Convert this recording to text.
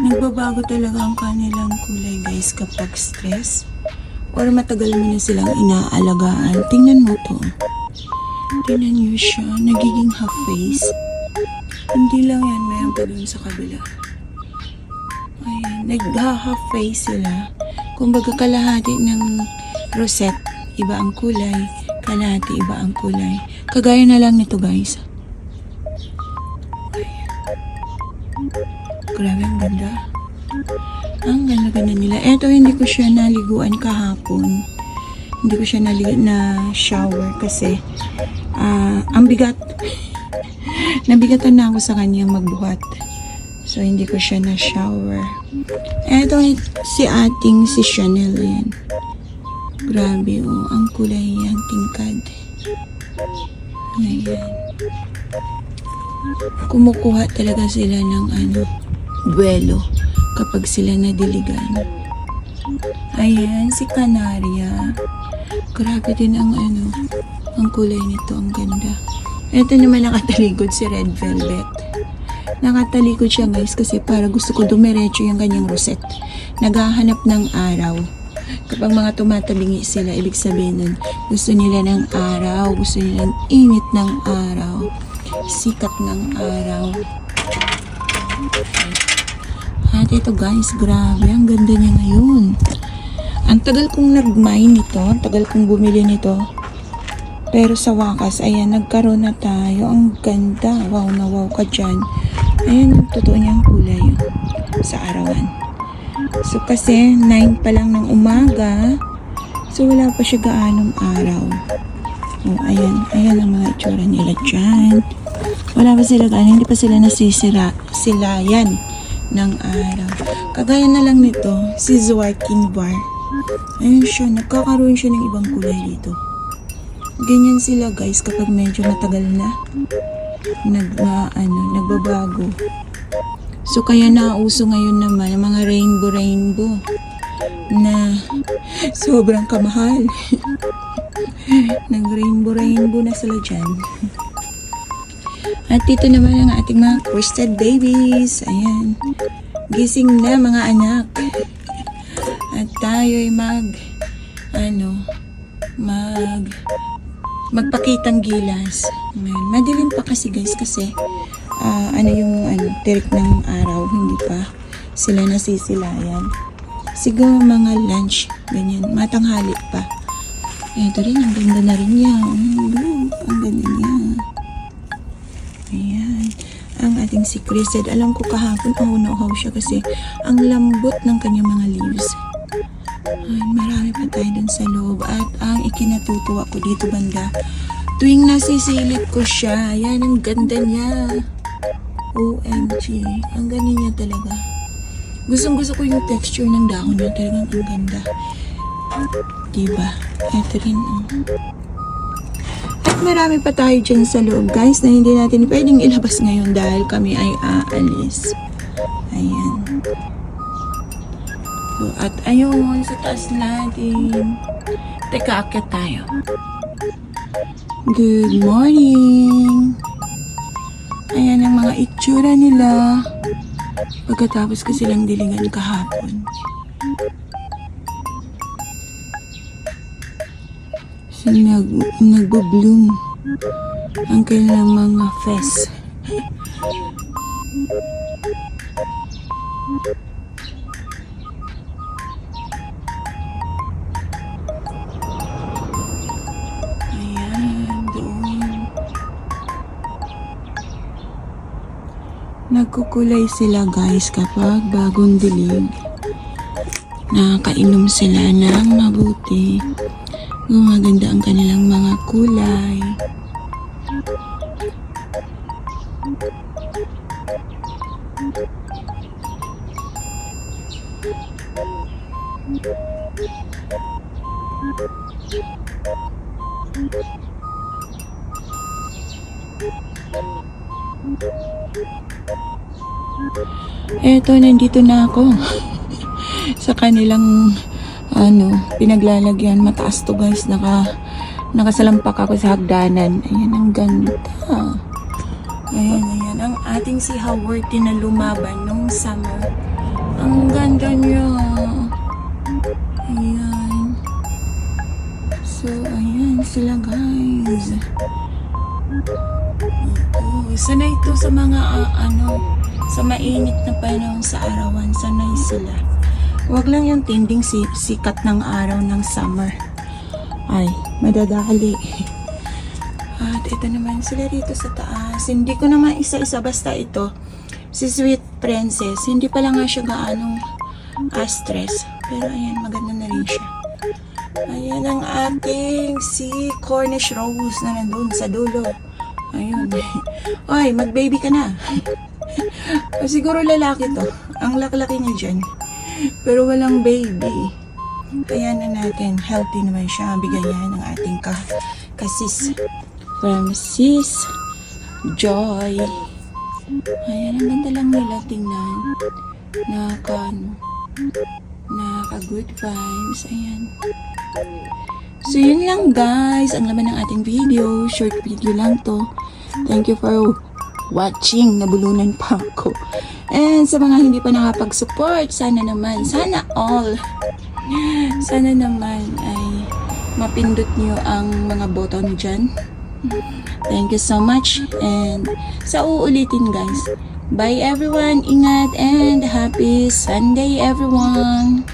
Nagbabago talaga ang kanilang kulay guys kapag stress or matagal mo na silang inaalagaan. Tingnan mo to. Tingnan nyo siya. Nagiging half face. Hindi lang yan. Mayroon pa dun sa kabila. Ayan. Nag-half face sila. Kumbaga kalahati ng rosette. Iba ang kulay. Kalahati iba ang kulay. Kagaya na lang nito guys. Grabe, ang ganda. Ang ganda-ganda nila. Eto, hindi ko siya naliguan kahapon. Hindi ko siya na-shower kasi ang bigat. Nabigatan na ako sa kanya magbuhat. So, hindi ko siya na-shower. Eto, si Chanel yan. Grabe, oh. Ang kulay yan, tingkad. Ayan. Kumukuha talaga sila ng buwelo kapag sila nadiligan. Ayan, si Canaria. Grabe din ang ang kulay nito, ang ganda. Ito naman nakatalikod si Red Velvet. Nakatalikod siya guys kasi para gusto ko dumiretso yung kanyang rosette. Naghahanap ng araw. Kapag mga tumatabingi sila, ibig sabihin nun, gusto nila ng araw, gusto nila ng init ng araw, sikat ng araw. At ito guys, grabe, ang ganda niya ngayon. Ang tagal kong nag-mine nito, ang tagal kong bumili nito. Pero sa wakas, ayan, nagkaroon na tayo. Ang ganda, wow na wow ka dyan. Ayan, totoo niyang kulay sa arawan. So kasi 9 pa lang ng umaga, so wala pa siya gaanong araw. Oh, ayan ang mga itsura nila dyan. Wala pa sila gaano, hindi pa sila nasisira. Sila yan ng araw. Kagaya na lang nito, si Joaquin Bar. Ayun siya, nagkakaroon siya ng ibang kulay dito. Ganyan sila guys kapag medyo matagal na nagbabago. So kaya nauso ngayon naman ang mga rainbow na sobrang kamahal. Nag-rainbow na sila dyan. At dito naman ang ating mga crested babies. Ayan. Gising na mga anak. At tayo'y magpakitang gilas. Ayan. Madilim pa kasi guys kasi tirik ng araw. Hindi pa sila nasisilayan. Siguro mga lunch. Ganyan. Matanghali pa. Ito rin. Ang ganda na rin yan. Ang ganda niya. Ayan. Ang ating si Crested. Alam ko kahapon, nauhaw siya kasi ang lambot ng kanyang mga leaves. Ay, marami pa tayo dun sa loob. At ang ikinatutuwa ko dito banda, tuwing nasisilip ko siya, ayan, ang ganda niya. OMG. Ang ganda niya talaga. Gustong gusto ko yung texture ng dahon niya. Talagang ang ganda. Diba? Ito rin. At marami pa tayo dyan sa loob guys na hindi natin pwedeng ilabas ngayon dahil kami ay aalis. Ayan. So, at ayun, sa taas natin. Teka, akyat tayo. Good morning! Ayan ang mga itsura nila. Pagkatapos ko silang diligan kahapon. So, nagbo-bloom ang kanilang mga fest. Ayan, doon. Nagkukulay sila guys kapag bagong dilig. Nakakainom sila ng mabuti. Gumaganda ang kanilang mga kulay. Eto, nandito na ako. Sa kanilang, pinaglalagyan. Mataas to guys. Nakasalampak ako sa hagdanan. Ayan, ang ganda. Ayan. Ang ating si Haworthy na lumaban nung summer. Ang ganda niya. Ayan. So, ayan sila guys. Sanay ito sa mga sa mainit na panahon sa arawan. Sanay sila. Huwag lang yung tinding sikat ng araw ng summer. Ay, madadali. At ito naman sila dito sa taas. Hindi ko naman isa-isa, basta ito. Si Sweet Princess. Hindi pala nga siya gaanong stress. Pero ayan, maganda na rin siya. Ayan ang ating si Cornish Rose na nandun sa dulo. Ayun. Oy, mag-baby ka na. Siguro lalaki to. Ang laki-laki niya dyan. Pero walang baby. Kaya na natin. Healthy naman siya. Bigayan ng ating kasis. From Sis Joy. Ayan, ang ganda lang nila tingnan. Naka-good vibes. Ayan. So, yun lang guys. Ang laman ng ating video. Short video lang to. Thank you for watching. Nabulunan pa ako. And sa mga hindi pa nakapag-support, sana naman ay mapindot nyo ang mga button dyan. Thank you so much. And sa uulitin guys. Bye everyone. Ingat and happy Sunday everyone.